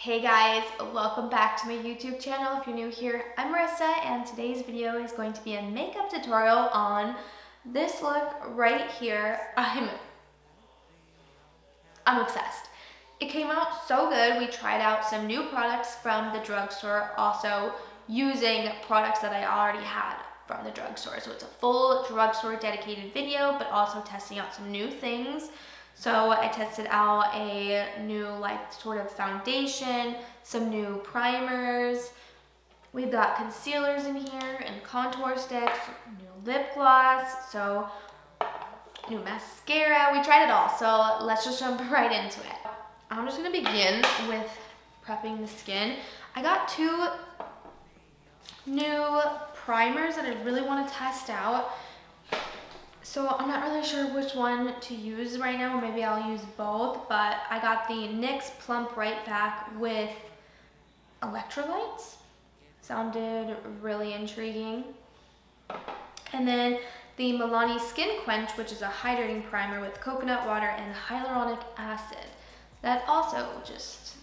Hey guys, welcome back to my YouTube channel. If you're new here, I'm Marissa and today's video is going to be a makeup tutorial on this look right here. I'm obsessed. It came out so good. We tried out some new products from the drugstore, also using products that I already had from the drugstore. So it's a full drugstore dedicated video, but also testing out some new things. So I tested out a new sort of foundation, some new primers. We've got concealers in here and contour sticks, new lip gloss, so new mascara. We tried it all, so let's just jump right into it. I'm just gonna begin with prepping the skin. I got two new primers that I really wanna test out. So I'm not really sure which one to use right now. Maybe I'll use both, but I got the NYX Plump Right Back with electrolytes. Sounded really intriguing. And then the Milani Skin Quench, which is a hydrating primer with coconut water and hyaluronic acid. That also just,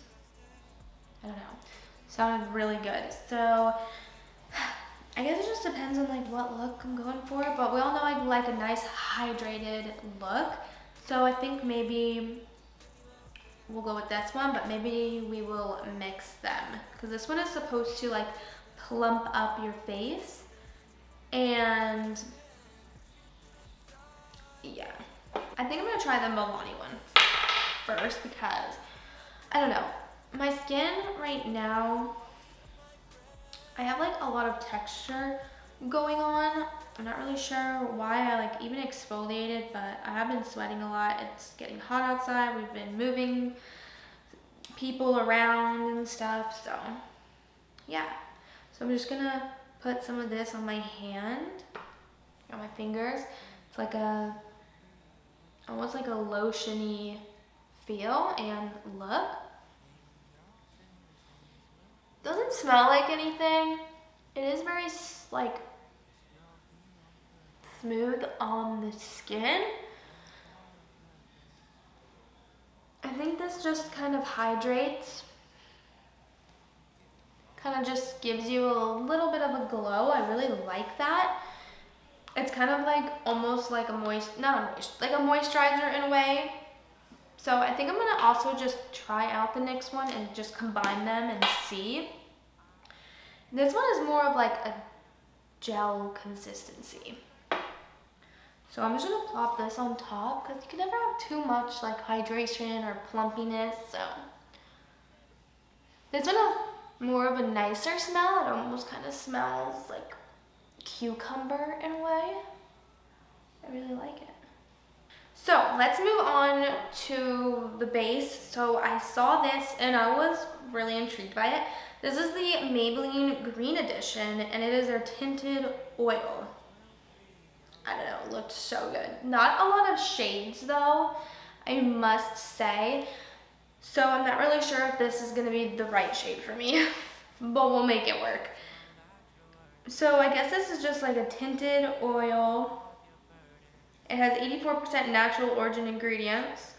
I don't know, sounded really good. So I guess it just depends on what look I'm going for, but we all know I like a nice hydrated look. So I think maybe we'll go with this one, but maybe we will mix them because this one is supposed to plump up your face. And yeah, I think I'm gonna try the Milani one first because I don't know, my skin right now, I have a lot of texture going on. I'm not really sure why I even exfoliated, but I have been sweating a lot. It's getting hot outside. We've been moving people around and stuff, so yeah. So I'm just gonna put some of this on my hand, on my fingers. It's almost like a lotion-y feel and look. Doesn't smell like anything. It is very smooth on the skin. I think this just kind of hydrates. Kind of just gives you a little bit of a glow. I really like that. It's kind of almost like a moisturizer in a way. So I think I'm gonna also just try out the NYX one and just combine them and see. This one is more of a gel consistency. So I'm just gonna plop this on top because you can never have too much hydration or plumpiness. So this one has more of a nicer smell. It almost kind of smells like cucumber in a way. I really like it. So let's move on to the base. So I saw this and I was really intrigued by it. This is the Maybelline Green Edition and it is their tinted oil. I don't know, it looked so good. Not a lot of shades though, I must say. So I'm not really sure if this is gonna be the right shade for me, but we'll make it work. So I guess this is just a tinted oil. It has 84% natural origin ingredients,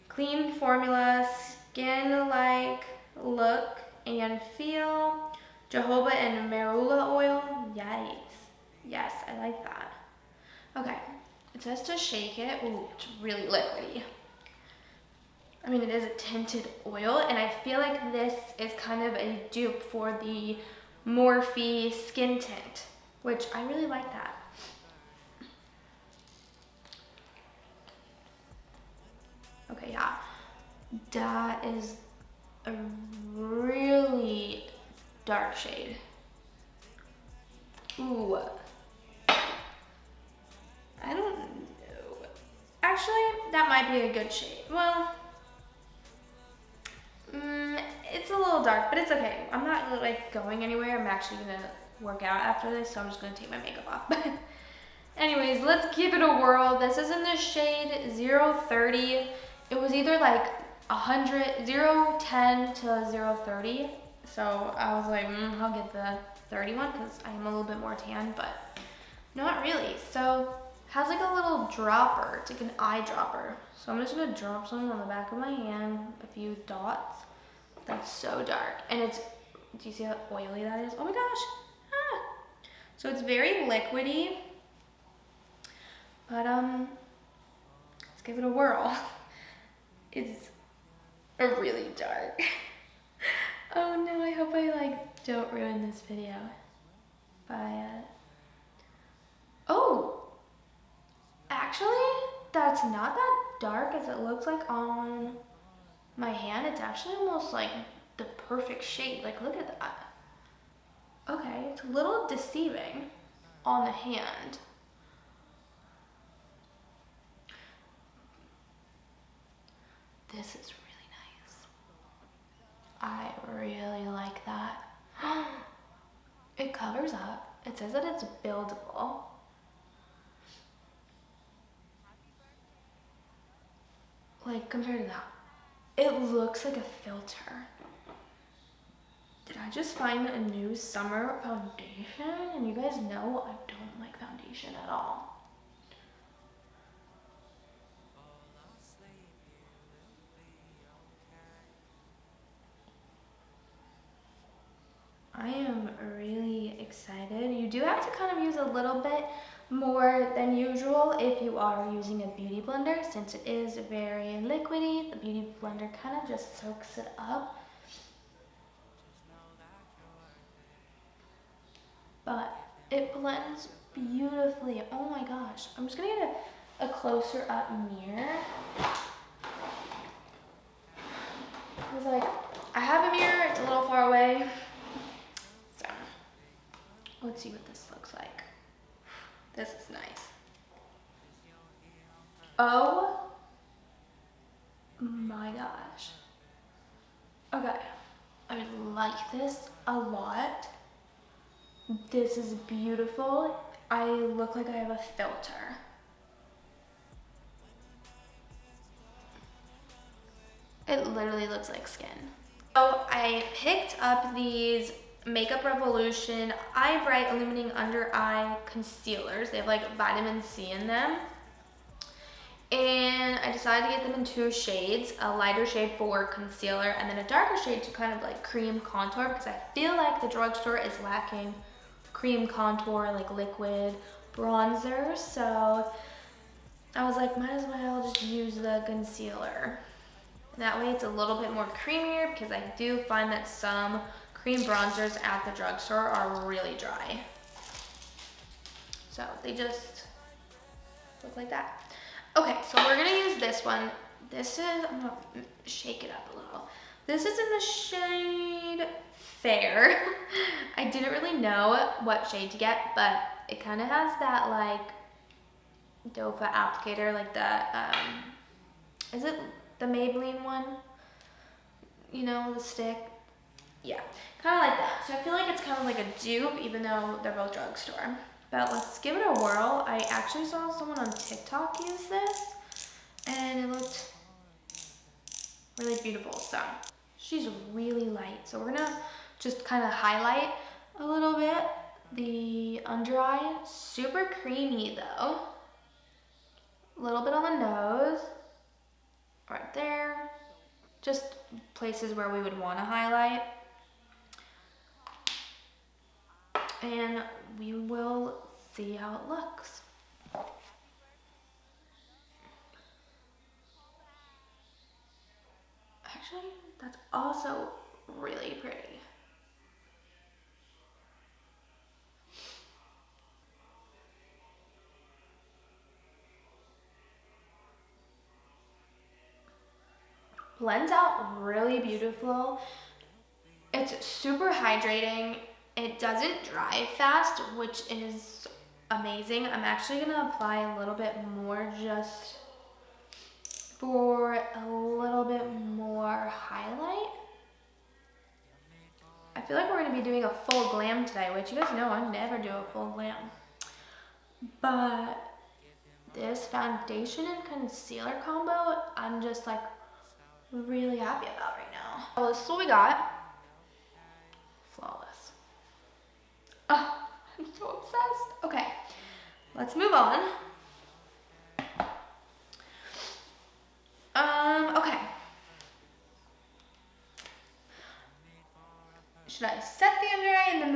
clean formula, skin-like look and feel, jojoba and marula oil. Yikes. Yes, I like that. Okay, it says to shake it. Ooh, it's really liquidy. I mean, it is a tinted oil, and I feel like this is kind of a dupe for the Morphe Skin Tint, which I really like that. Okay, yeah, that is a really dark shade. Ooh, I don't know. Actually, that might be a good shade. Well, it's a little dark, but it's okay. I'm not going anywhere. I'm actually gonna work out after this, so I'm just gonna take my makeup off. Anyways, let's give it a whirl. This is in the shade 030. It was either 100, 010 to 030. So I was I'll get the 31 because I am a little bit more tan, but not really. So it has a little dropper. It's an eye dropper. So I'm just gonna drop some on the back of my hand, a few dots. That's so dark. And it's, do you see how oily that is? Oh my gosh. Ah. So it's very liquidy. But let's give it a whirl. It's really dark. Oh no, I hope I like don't ruin this video by oh, actually that's not that dark as it looks like on my hand. It's actually almost like the perfect shade. Like, look at that. Okay, it's a little deceiving on the hand. This is really nice. I really like that. It covers up. It says that it's buildable. Like, compared to that, it looks like a filter. Did I just find a new summer foundation? And you guys know I don't like foundation at all. I am really excited. You do have to kind of use a little bit more than usual if you are using a beauty blender, since it is very liquidy. The beauty blender kind of just soaks it up. But it blends beautifully. Oh my gosh. I'm just gonna get a closer up mirror. I was like, I have a mirror, it's a little far away. So, let's see what this looks like. This is nice. Oh my gosh. Okay, I like this a lot. This is beautiful. I look like I have a filter. It literally looks like skin. So I picked up these Makeup Revolution Eye Bright Illuminating Under Eye Concealers. They have like vitamin C in them. And I decided to get them in two shades, a lighter shade for concealer and then a darker shade to kind of like cream contour, because I feel like the drugstore is lacking cream contour, like liquid bronzer. So I was like, might as well just use the concealer. That way it's a little bit more creamier, because I do find that some cream bronzers at the drugstore are really dry. So they just look like that. Okay, so we're gonna use this one. This is, I'm gonna shake it up a little. This is in the shade Fair. I didn't really know what shade to get, but it kind of has that like doe foot applicator, like the, is it the Maybelline one? You know, the stick? Yeah, kind of like that. So I feel like it's kind of like a dupe, even though they're both drugstore. But let's give it a whirl. I actually saw someone on TikTok use this, and it looked really beautiful. So she's really light. So we're gonna just kind of highlight a little bit the under eye. Super creamy though. A little bit on the nose, right there. Just places where we would want to highlight. And we will see how it looks. Actually, that's also really pretty. Blends out really beautiful. It's super hydrating. It doesn't dry fast, which is amazing. I'm actually gonna apply a little bit more just for a little bit more highlight. I feel like we're gonna be doing a full glam today, which you guys know I never do a full glam. But this foundation and concealer combo, I'm just like really happy about right now. Well, this is what we got. Flawless. Oh, I'm so obsessed. Okay, let's move on. Okay.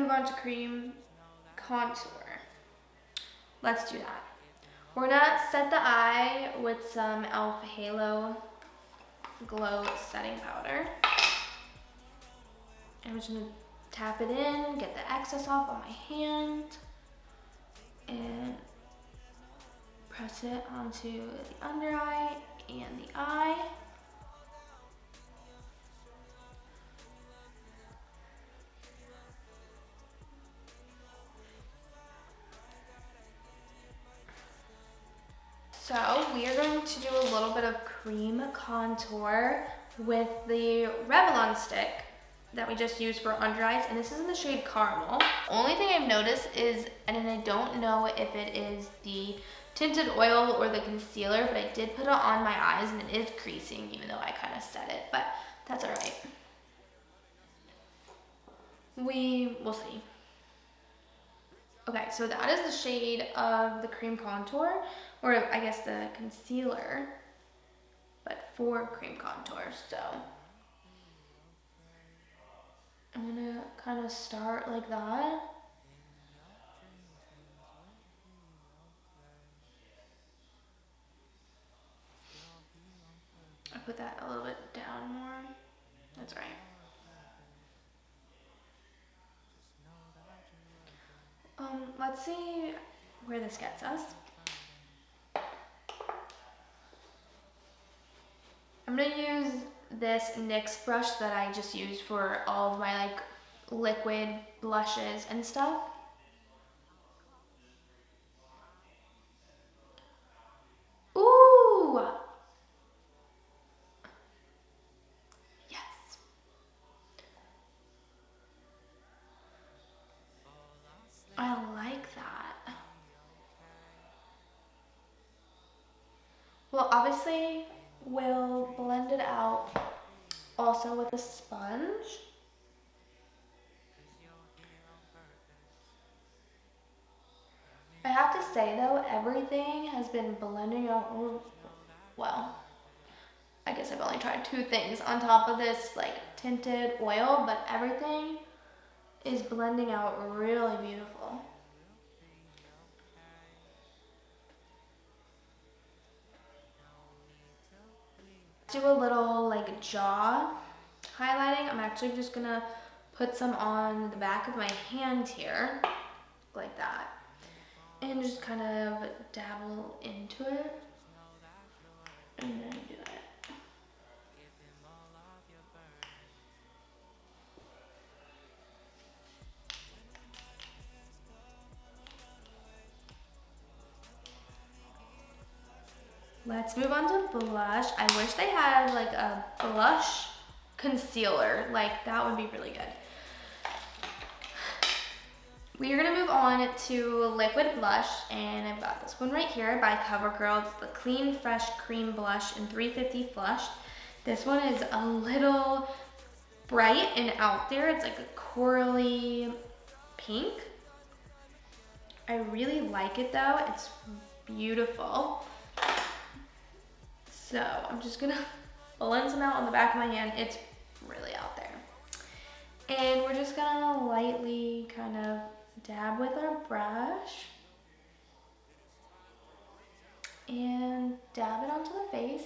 move on to cream contour. Let's do that. We're gonna set the eye with some e.l.f. Halo Glow Setting Powder. I'm just gonna tap it in, get the excess off on my hand, and press it onto the under eye and the eye. So we are going to do a little bit of cream contour with the Revoultion stick that we just used for under eyes, and this is in the shade Caramel. Only thing I've noticed is, and I don't know if it is the tinted oil or the concealer, but I did put it on my eyes and it is creasing, even though I kind of set it, but that's all right. We will see. Okay, so that is the shade of the cream contour, or I guess the concealer, but for cream contour. So I'm gonna kind of start like that. I put that a little bit down more. That's right. Let's see where this gets us. I'm gonna use this NYX brush that I just used for all of my like liquid blushes and stuff. Ooh! Yes. I like that. Well, obviously, we'll blend it out also with a sponge. I have to say though, everything has been blending out, well, I guess I've only tried 2 things on top of this like tinted oil, but everything is blending out really beautiful. Do a little like jaw highlighting. I'm actually just gonna put some on the back of my hand here, like that, and just kind of dabble into it, and then do it. Let's move on to blush. I wish they had like a blush concealer. Like that would be really good. We are gonna move on to liquid blush, and I've got this one right here by CoverGirl. It's the Clean Fresh Cream Blush in 350 Flush. This one is a little bright and out there. It's like a corally pink. I really like it though. It's beautiful. So I'm just gonna blend some out on the back of my hand. It's really out there. And we're just gonna lightly kind of dab with our brush and dab it onto the face.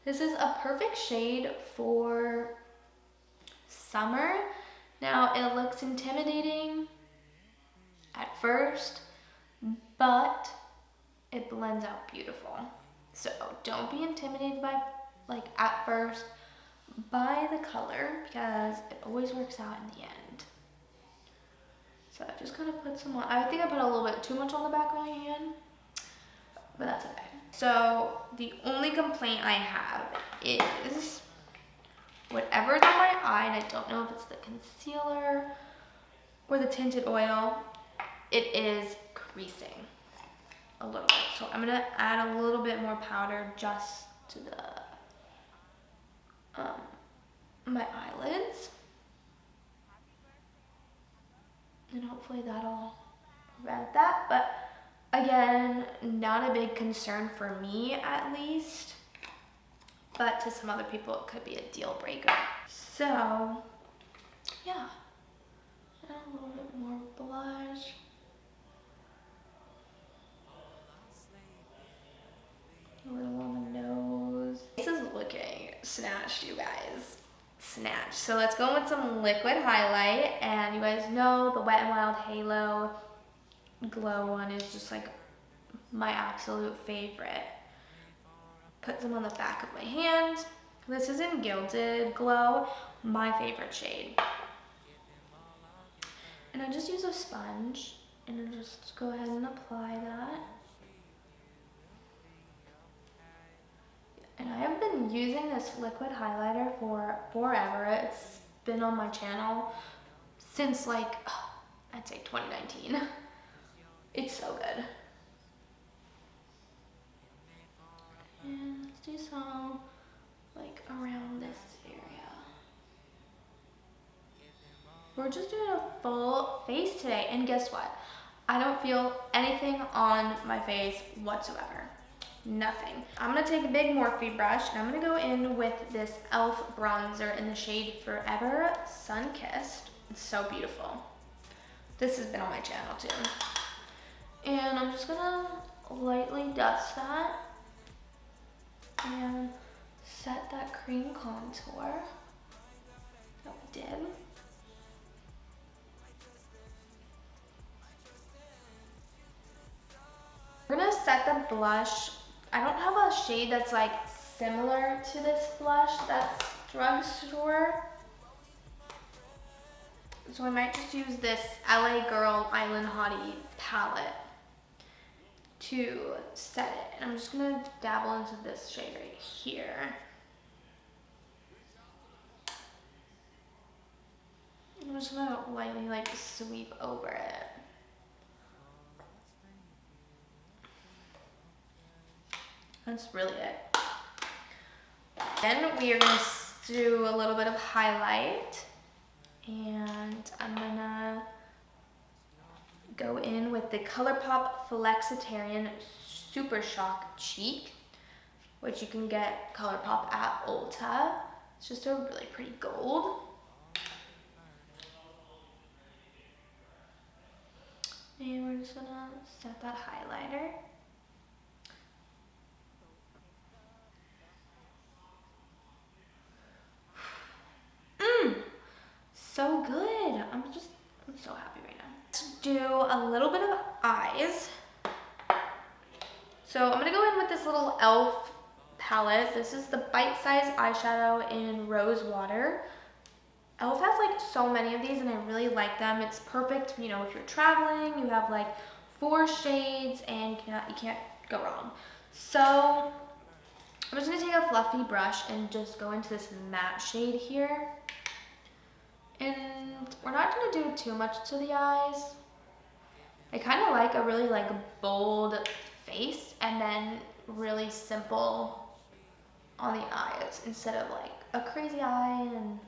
This is a perfect shade for summer. Now it looks intimidating at first, but it blends out beautiful. So don't be intimidated by, like at first, by the color, because it always works out in the end. So I just kind of put some on. I think I put a little bit too much on the back of my hand, but that's okay. So the only complaint I have is whatever's on my eye, and I don't know if it's the concealer or the tinted oil, it is creasing a little bit. So I'm gonna add a little bit more powder just to the my eyelids, and hopefully that'll prevent that. But again, not a big concern for me at least, but to some other people it could be a deal breaker. So yeah, And a little bit more blush. A little on the nose. This is looking snatched, you guys. Snatched. So let's go with some liquid highlight. And you guys know the Wet n Wild Halo Glow one is just like my absolute favorite. Put some on the back of my hand. This is in Gilded Glow, my favorite shade. And I just use a sponge and I just go ahead and apply that. And I have been using this liquid highlighter for forever. It's been on my channel since like, I'd say 2019. It's so good. And let's do some like around this area. We're just doing a full face today, and guess what? I don't feel anything on my face whatsoever. Nothing. I'm gonna take a big Morphe brush and I'm gonna go in with this e.l.f. bronzer in the shade Forever Sunkissed. It's so beautiful. This has been on my channel too. And I'm just gonna lightly dust that and set that cream contour that we did. We're gonna set the blush. I don't have a shade that's like similar to this blush that's drugstore. So I might just use this LA Girl Island Hottie palette to set it. And I'm just gonna dabble into this shade right here. I'm just gonna lightly like sweep over it. That's really it. Then we are gonna do a little bit of highlight, and I'm gonna go in with the Colourpop Flexitarian SuperShock Cheek, which you can get Colourpop at Ulta. It's just a really pretty gold. And we're just gonna set that highlighter. So good. I'm so happy right now. Let's do a little bit of eyes. So I'm gonna go in with this little e.l.f. palette. This is the Bite Size eyeshadow in Rose Water. e.l.f. has like so many of these and I really like them. It's perfect, you know, if you're traveling, you have like 4 shades and you can't go wrong. So I'm just gonna take a fluffy brush and just go into this matte shade here. And we're not gonna do too much to the eyes. I kind of like a really like bold face and then really simple on the eyes instead of like a crazy eye and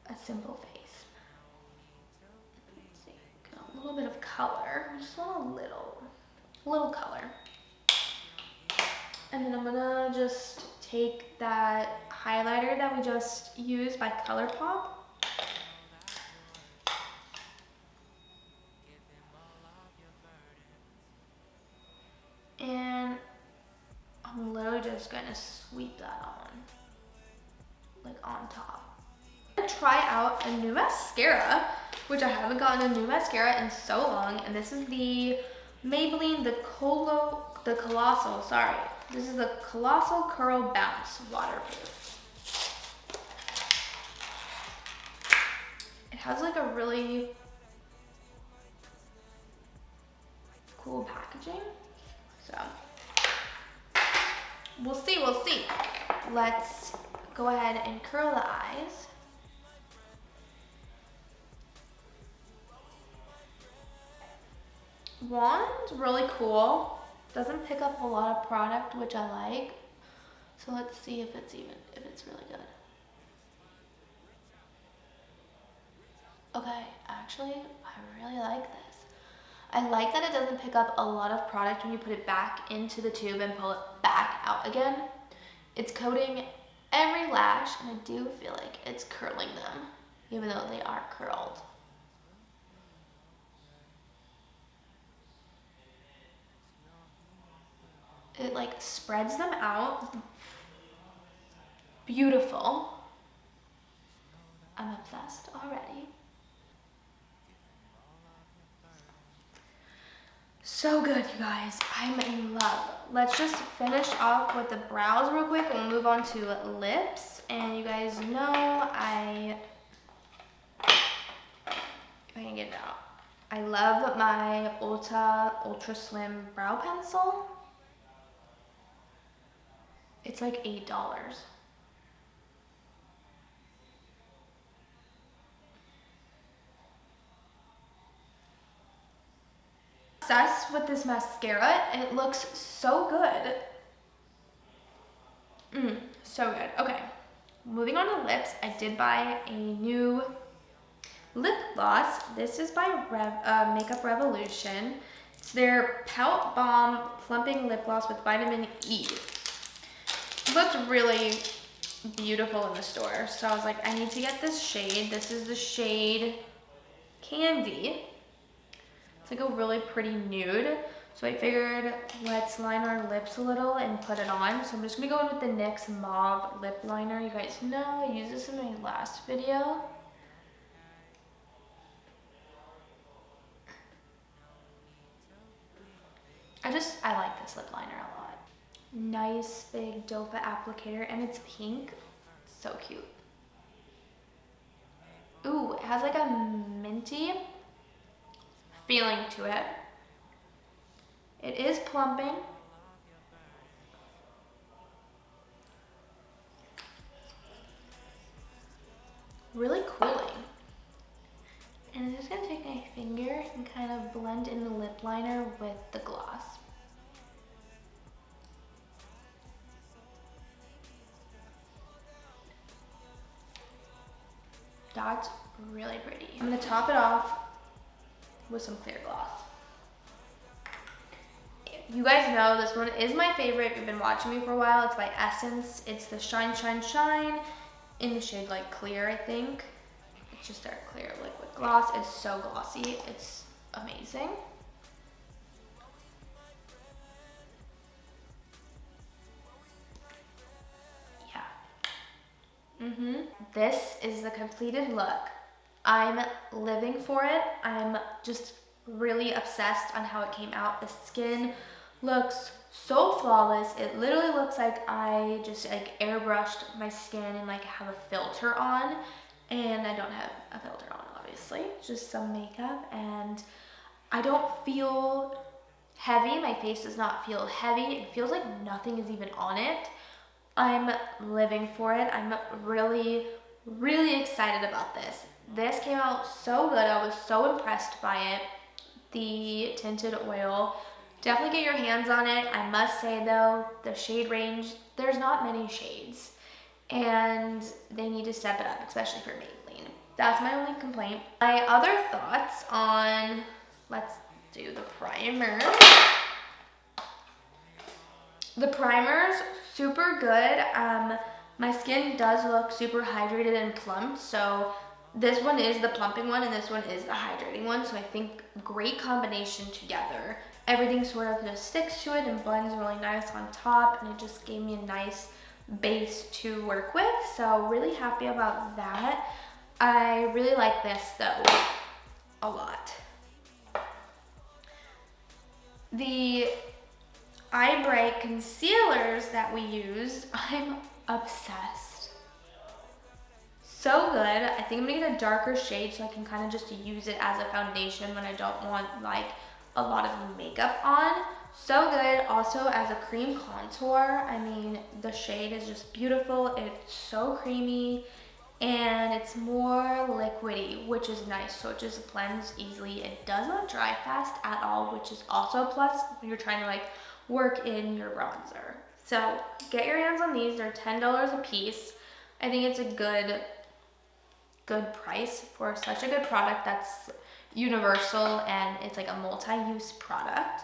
a simple face. Let's see, got a little bit of color. I just want a little color. And then I'm gonna just take that highlighter that we just used by Colourpop. And I'm literally just gonna sweep that on, like on top. I'm gonna try out a new mascara, which I haven't gotten a new mascara in so long, and this is the Maybelline, the Colossal, sorry. This is the Colossal Curl Bounce Waterproof. It has like a really cool packaging. So, we'll see. Let's go ahead and curl the eyes. Wand's really cool. Doesn't pick up a lot of product, which I like. So let's see if it's really good. Okay, actually, I really like this. I like that it doesn't pick up a lot of product when you put it back into the tube and pull it back out again. It's coating every lash, and I do feel like it's curling them, even though they are curled. It like spreads them out. Beautiful. I'm obsessed already. So good, you guys. I'm in love. Let's just finish off with the brows real quick and we'll move on to lips. And you guys know if I can get it out, I love my Ulta Ultra Slim Brow Pencil. It's like $8. Obsessed with this mascara. It looks so good. So good. Okay, moving on to lips. I did buy a new lip gloss. This is by Makeup Revoultion. It's their Pout Balm Plumping Lip Gloss with Vitamin E. It looked really beautiful in the store, so I was like, I need to get this shade. This is the shade Candy. It's like a really pretty nude. So I figured let's line our lips a little and put it on. So I'm just gonna go in with the NYX Mauve Lip Liner. You guys know I used this in my last video. I like this lip liner a lot. Nice big doe foot applicator, and it's pink. So cute. Ooh, it has like a minty feeling to it. It is plumping. Really cooling. And I'm just gonna take my finger and kind of blend in the lip liner with the gloss. That's really pretty. I'm gonna top it off with some clear gloss. You guys know this one is my favorite. If you've been watching me for a while, it's by Essence. It's the Shine Shine Shine in the shade like clear, I think. It's just their clear liquid gloss. It's so glossy. It's amazing. This is the completed look. I'm living for it. I'm just really obsessed on how it came out. The skin looks so flawless. It literally looks like I just like airbrushed my skin and like have a filter on, and I don't have a filter on, obviously, just some makeup, and I don't feel heavy. My face does not feel heavy. It feels like nothing is even on it. I'm living for it. I'm really, really excited about this. This came out so good. I was so impressed by it. The tinted oil. Definitely get your hands on it. I must say though, the shade range, there's not many shades, and they need to step it up, especially for Maybelline. That's my only complaint. My other thoughts on, let's do the primer. The primer's super good. My skin does look super hydrated and plump, so this one is the plumping one and this one is the hydrating one, so I think great combination together. Everything sort of just sticks to it and blends really nice on top, and it just gave me a nice base to work with, so really happy about that. I really like this though a lot. The Eye Bright concealers that we use, I'm obsessed. So good. I think I'm gonna get a darker shade so I can kind of just use it as a foundation when I don't want like a lot of makeup on. So good. Also as a cream contour, I mean, the shade is just beautiful. It's so creamy and it's more liquidy, which is nice. So it just blends easily. It does not dry fast at all, which is also a plus when you're trying to like work in your bronzer. So get your hands on these. They're $10 a piece. I think it's a good price for such a good product that's universal and it's like a multi-use product.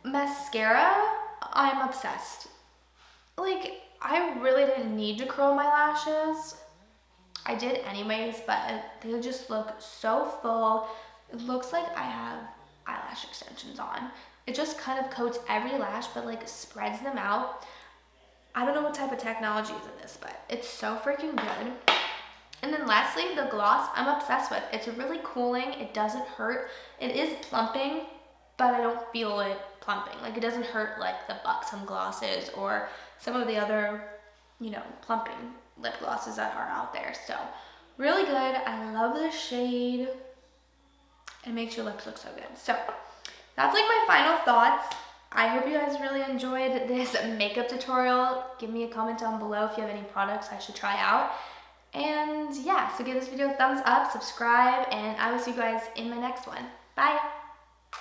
Mascara, I'm obsessed. Like, I really didn't need to curl my lashes. I did anyways, but they just look so full. It looks like I have eyelash extensions on. it just kind of coats every lash, but like spreads them out. I don't know what type of technology is in this, but it's so freaking good. And then lastly, the gloss I'm obsessed with. It's really cooling, it doesn't hurt. It is plumping, but I don't feel it plumping. Like it doesn't hurt like the Buxom glosses or some of the other, you know, plumping lip glosses that are out there. So really good. I love the shade. It makes your lips look so good. So that's like my final thoughts. I hope you guys really enjoyed this makeup tutorial. Give me a comment down below if you have any products I should try out. And yeah, so give this video a thumbs up, subscribe, and I will see you guys in my next one. Bye!